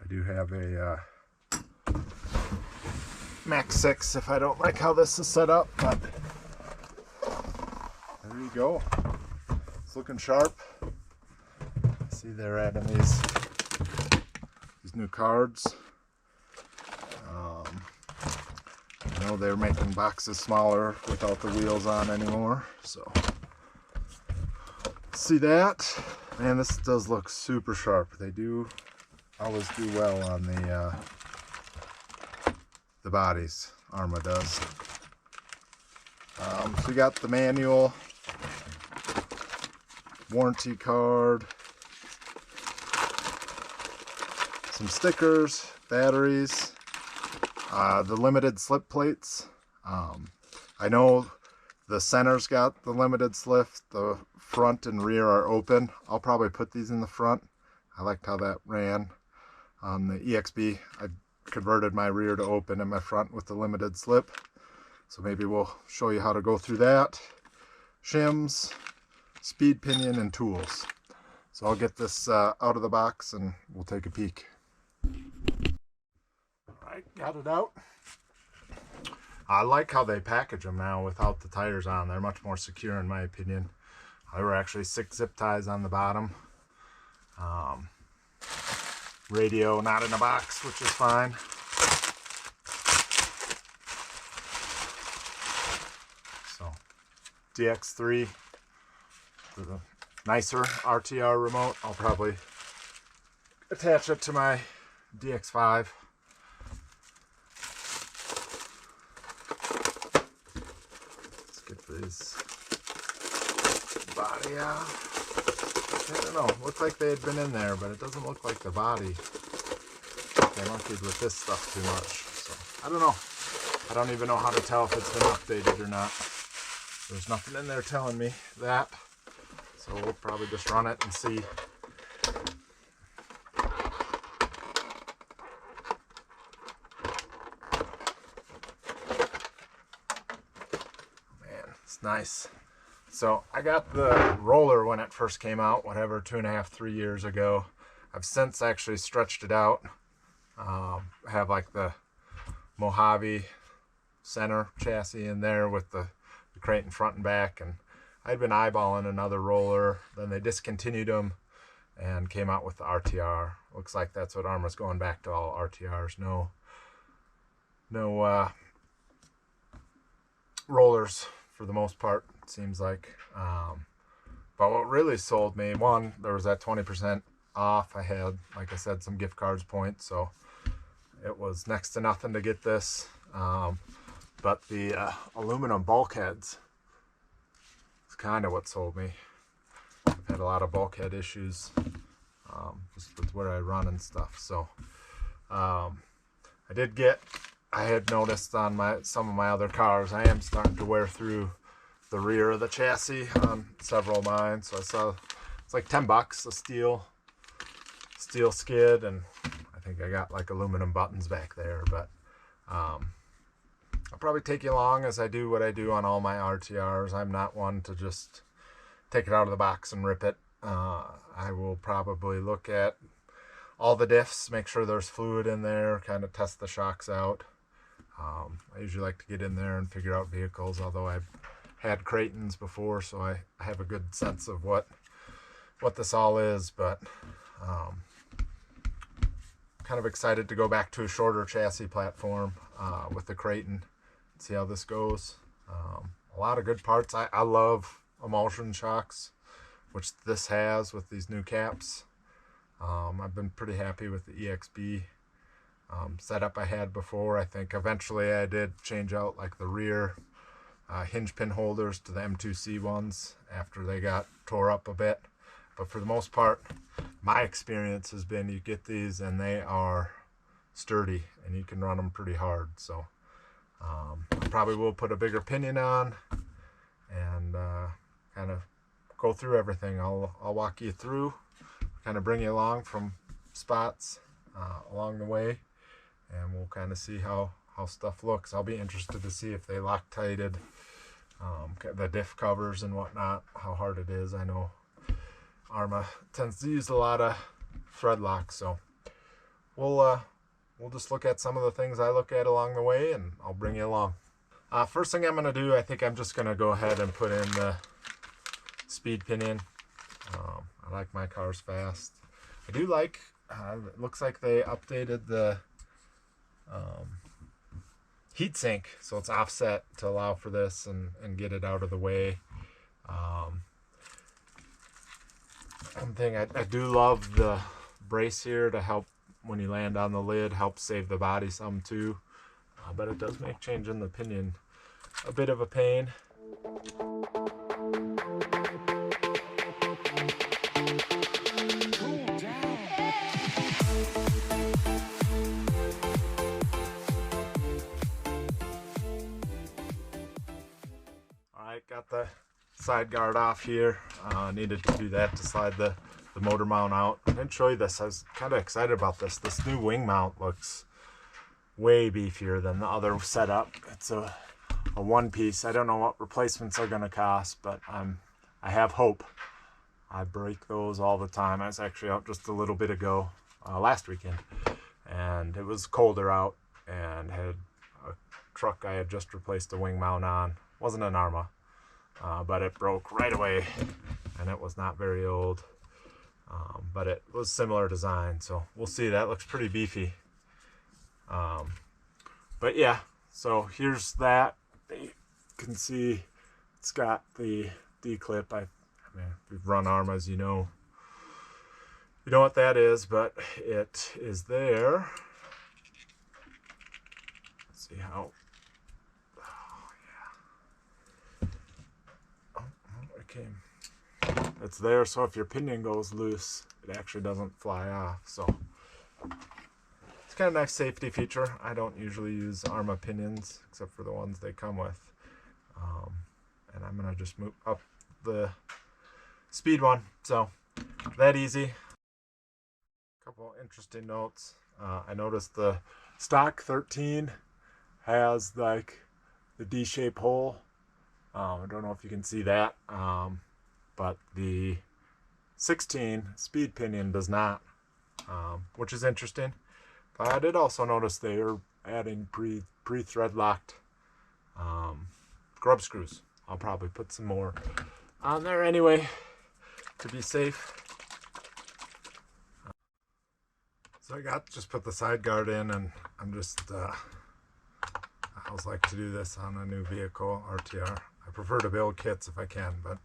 I do have a Max 6 if I don't like how this is set up, but there you go. It's looking sharp. See, they're adding these new cards. I know they're making boxes smaller without the wheels on anymore, so see that. Man, this does look super sharp. They do always do well on the bodies. Arrma does. So we got the manual, warranty card, some stickers, batteries, the limited slip plates. I know the center's got the limited slip, the front and rear are open. I'll probably put these in the front. I liked how that ran on the EXB. I converted my rear to open and my front with the limited slip. So maybe we'll show you how to go through that. Shims, speed pinion, and tools. So I'll get this out of the box and we'll take a peek. Alright, got it out. I like how they package them now without the tires on. They're much more secure in my opinion. There were actually 6 zip ties on the bottom. Radio not in a box, which is fine. So DX3, the nicer RTR remote. I'll probably attach it to my DX5. Let's get this body out. I don't know, looks like they had been in there, but it doesn't look like the body. They monkeyed with this stuff too much. So I don't know. I don't even know how to tell if it's been updated or not. There's nothing in there telling me that. So we'll probably just run it and see. Man, it's nice. So I got the roller when it first came out, whatever, 2.5, 3 years ago. I've since actually stretched it out. I have like the Mojave center chassis in there with the Kraton front and back, and I'd been eyeballing another roller. Then they discontinued them and came out with the RTR. Looks like that's what Arrma's going back to, all RTRs. No rollers for the most part, it seems like. But what really sold me, one, there was that 20% off. I had, like I said, some gift cards points, so it was next to nothing to get this. But the aluminum bulkheads is kind of what sold me. I've had a lot of bulkhead issues just with where I run and stuff. So I had noticed on some of my other cars, I am starting to wear through the rear of the chassis on several of mine. So I saw it's like $10 a steel skid, and I think I got like aluminum buttons back there. But I'll probably take you along as I do what I do on all my RTRs. I'm not one to just take it out of the box and rip it. I will probably look at all the diffs, make sure there's fluid in there, kind of test the shocks out. I usually like to get in there and figure out vehicles, although I've had Kratons before, so I have a good sense of what this all is. But kind of excited to go back to a shorter chassis platform with the Kraton, see how this goes. A lot of good parts. I love emulsion shocks, which this has with these new caps. I've been pretty happy with the EXB setup I had before. I think eventually I did change out like the rear hinge pin holders to the M2C ones after they got tore up a bit. But for the most part, my experience has been you get these and they are sturdy and you can run them pretty hard. So probably will put a bigger pinion on and kind of go through everything. I'll walk you through, kind of bring you along from spots along the way, and we'll kind of see how stuff looks. I'll be interested to see if they Loctited the diff covers and whatnot, how hard it is. I know Arrma tends to use a lot of thread lock, so we'll just look at some of the things I look at along the way, and I'll bring you along. First thing I'm going to do, I think I'm just going to go ahead and put in the speed pinion. I like my cars fast. I do like, it looks like they updated the heat sink, so it's offset to allow for this and get it out of the way. One thing, I do love the brace here to help when you land on the lid, help save the body some too. But it does make changing the pinion a bit of a pain. Alright, got the side guard off here. Needed to do that to slide the motor mount out. I didn't show you this. I was kind of excited about this. This new wing mount looks way beefier than the other setup. It's a one piece. I don't know what replacements are going to cost, but I have hope. I break those all the time. I was actually out just a little bit ago, last weekend, and it was colder out, and had a truck I had just replaced a wing mount on. Wasn't an Arrma, but it broke right away, and it was not very old. But it was similar design, so we'll see. That looks pretty beefy. But yeah, so here's that. You can see it's got the D-clip. I mean, we've run Arrmas, you know what that is, but it is there. Let's see how. Oh yeah. Oh, it came. It's there, so if your pinion goes loose, it actually doesn't fly off. So it's kind of a nice safety feature. I don't usually use Arrma pinions except for the ones they come with. And I'm gonna just move up the speed one. So that easy. A couple interesting notes. I noticed the stock 13 has like the D-shaped hole. I don't know if you can see that. But the 16 speed pinion does not, which is interesting. But I did also notice they are adding pre-thread locked grub screws. I'll probably put some more on there anyway to be safe. So I just put the side guard in, and I'm just, I always like to do this on a new vehicle, RTR. I prefer to build kits if I can, but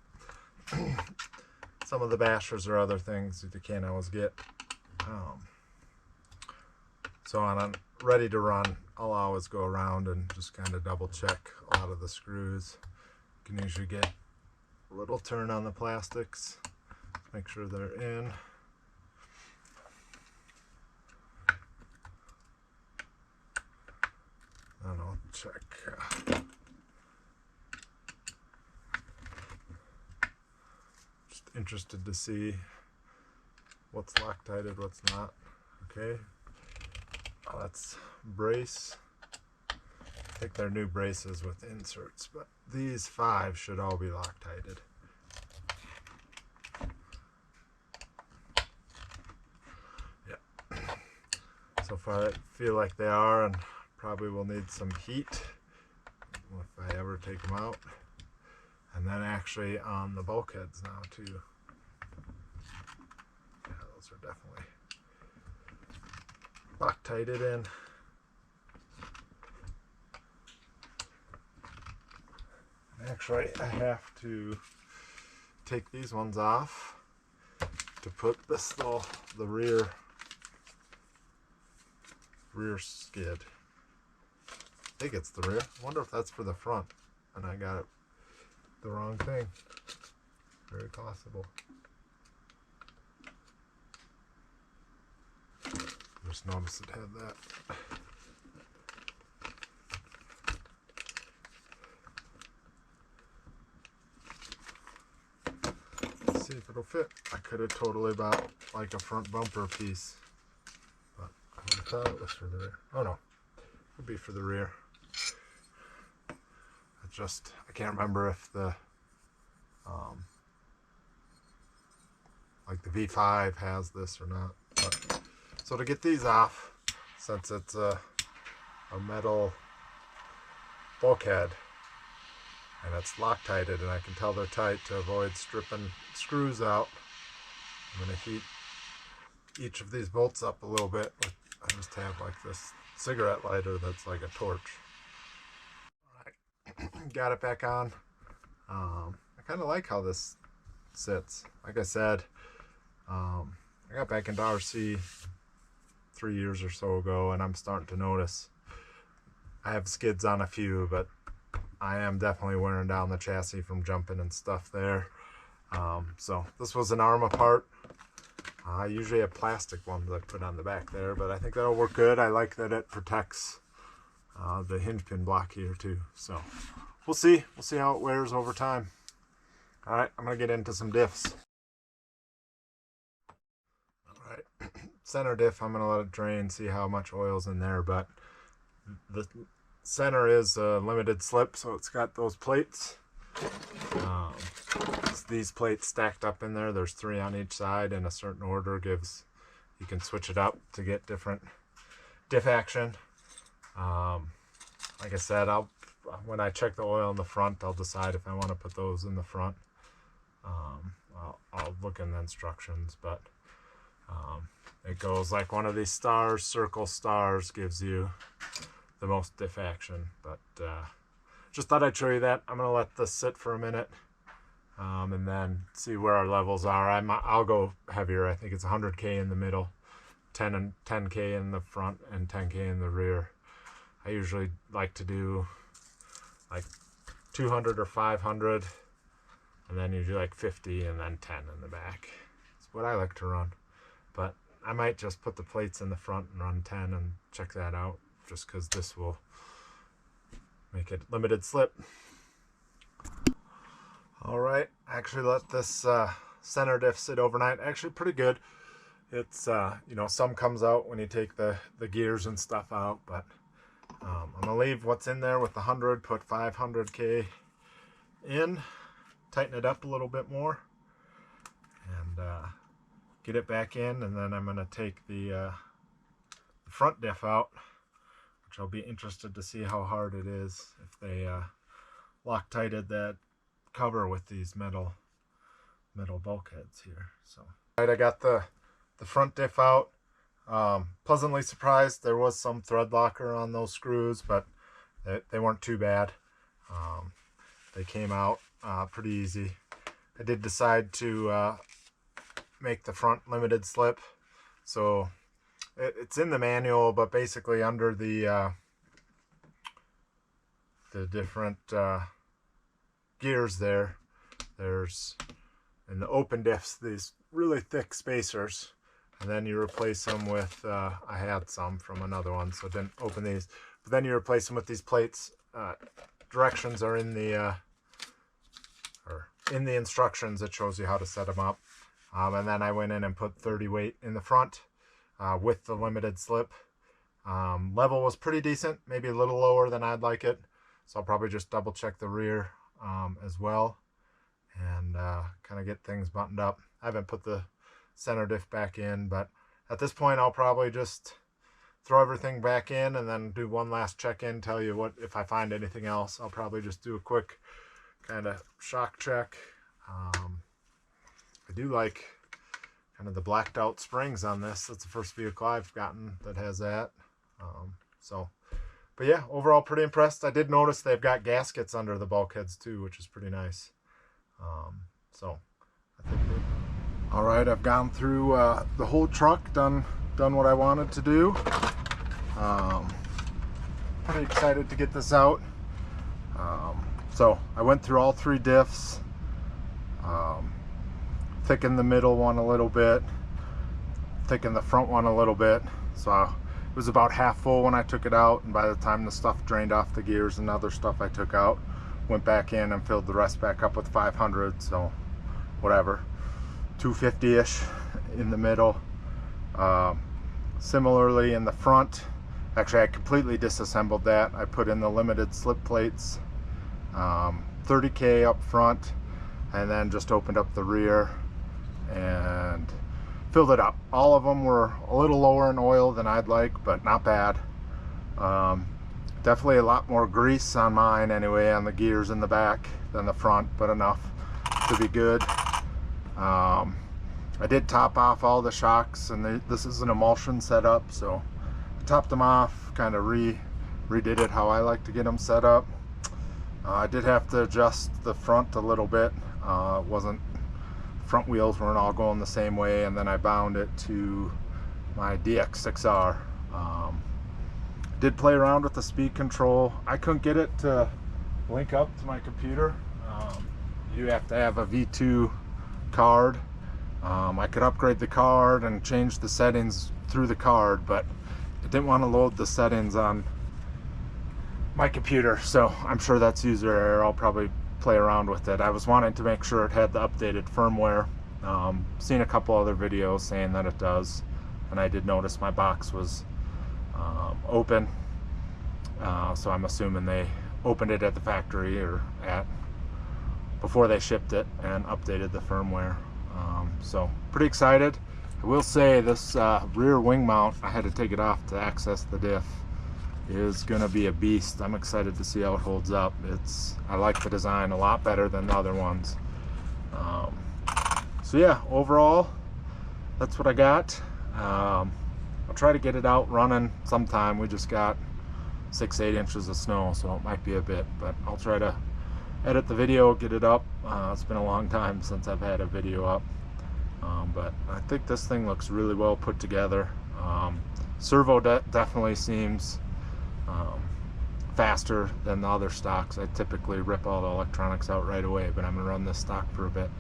some of the bashers or other things that you can't always get. So on a ready to run, I'll always go around and just kind of double check a lot of the screws. You can usually get a little turn on the plastics, make sure they're in. And I'll check. Interested to see what's Loctited, what's not. Okay, oh, that's brace. I think they're new braces with inserts, but these 5 should all be Loctited. Yeah, so far I feel like they are, and probably will need some heat if I ever take them out. And then actually on the bulkheads now too. Yeah, those are definitely Loctited in. Actually, I have to take these ones off to put this little, the rear skid. I think it's the rear. I wonder if that's for the front, and I got it the wrong thing. Very possible. Just noticed it had that. Let's see if it'll fit. I could have totally bought like a front bumper piece, but I would have thought it was for the rear. Oh no, it would be for the rear. I can't remember if the like the V5 has this or not. But, So to get these off, since it's a metal bulkhead and it's Loctited and I can tell they're tight, to avoid stripping screws out, I'm going to heat each of these bolts up a little bit. I just have like this cigarette lighter that's like a torch. Alright, got it back on. I kind of like how this sits. Like I said, I got back into RC 3 years or so ago, and I'm starting to notice I have skids on a few, but I am definitely wearing down the chassis from jumping and stuff there. So this was an Arrma part. I usually have plastic ones I put on the back there, but I think that'll work good. I like that it protects the hinge pin block here too. So we'll see how it wears over time. All right, I'm gonna get into some diffs. All right, center diff, I'm gonna let it drain, see how much oil's in there, but the center is a limited slip, so it's got those plates. These plates stacked up in there. There's 3 on each side in a certain order. You can switch it up to get different diff action. Like I said, when I check the oil in the front, I'll decide if I want to put those in the front. I'll look in the instructions, but it goes like one of these stars, circle stars gives you the most diff action. But just thought I'd show you that. I'm gonna let this sit for a minute and then see where our levels are. I'll go heavier. I think it's 100K in the middle, 10K in the front, and 10K in the rear. I usually like to do like 200 or 500, and then you do like 50 and then 10 in the back. That's what I like to run. But I might just put the plates in the front and run 10 and check that out, just because this will make it limited slip. All right, actually let this center diff sit overnight. Actually pretty good. It's you know, some comes out when you take the gears and stuff out, but I'm gonna leave what's in there with the 100, put 500K in, tighten it up a little bit more, and get it back in. And then I'm gonna take the front diff out, which I'll be interested to see how hard it is if they Loctited that cover with these metal bulkheads here. So all right, I got the front diff out. Pleasantly surprised. There was some thread locker on those screws, but they weren't too bad. They came out pretty easy. I did decide to make the front limited slip, so it's in the manual, but basically under the different gears there's in the open diffs these really thick spacers, and then you replace them with I had some from another one, so didn't open these, but then you replace them with these plates. Directions are in the instructions. It shows you how to set them up, and then I went in and put 30 weight in the front with the limited slip. Level was pretty decent, maybe a little lower than I'd like it, so I'll probably just double check the rear as well, and kind of get things buttoned up. I haven't put the center diff back in, but at this point I'll probably just throw everything back in and then do one last check-in, tell you what if I find anything else. I'll probably just do a quick kind of shock check. I do like kind of the blacked out springs on this. That's the first vehicle I've gotten that has that. But yeah, overall pretty impressed. I did notice they've got gaskets under the bulkheads too, which is pretty nice. So I think all right, I've gone through the whole truck, done what I wanted to do. Pretty excited to get this out. So I went through all 3 diffs, thickened the middle one a little bit, thickened the front one a little bit. So it was about half full when I took it out, and by the time the stuff drained off the gears and other stuff I took out, went back in and filled the rest back up with 500, so whatever, 250-ish in the middle. Similarly in the front, actually I completely disassembled that. I put in the limited slip plates, 30K up front, and then just opened up the rear and filled it up. All of them were a little lower in oil than I'd like, but not bad. Definitely a lot more grease on mine anyway, on the gears in the back than the front, but enough to be good. I did top off all the shocks, and this is an emulsion setup, so I topped them off, kind of redid it how I like to get them set up. I did have to adjust the front a little bit. Front wheels weren't all going the same way, and then I bound it to my DX6R. Did play around with the speed control. I couldn't get it to link up to my computer. You have to have a V2 card. I could upgrade the card and change the settings through the card, but I didn't want to load the settings on my computer, so I'm sure that's user error. I'll probably play around with it. I was wanting to make sure it had the updated firmware. Seen a couple other videos saying that it does, and I did notice my box was open, so I'm assuming they opened it at the factory or before they shipped it and updated the firmware. So pretty excited. I will say this rear wing mount, I had to take it off to access the diff, is gonna be a beast. I'm excited to see how it holds up. I like the design a lot better than the other ones. So yeah, overall that's what I got. I'll try to get it out running sometime. We just got 6-8 inches of snow, so it might be a bit, but I'll try to edit the video, get it up. It's been a long time since I've had a video up, but I think this thing looks really well put together. Servo definitely seems faster than the other stocks. I typically rip all the electronics out right away, but I'm gonna run this stock for a bit.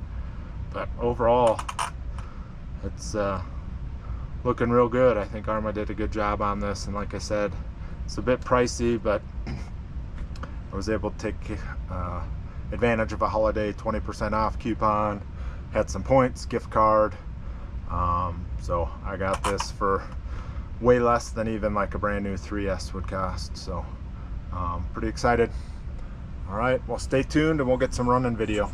But overall, it's looking real good. I think Arrma did a good job on this, and like I said, it's a bit pricey, but I was able to take advantage of a holiday 20% off coupon, had some points, gift card, so I got this for way less than even like a brand new 3S would cost. So pretty excited. All right, well, stay tuned and we'll get some running video.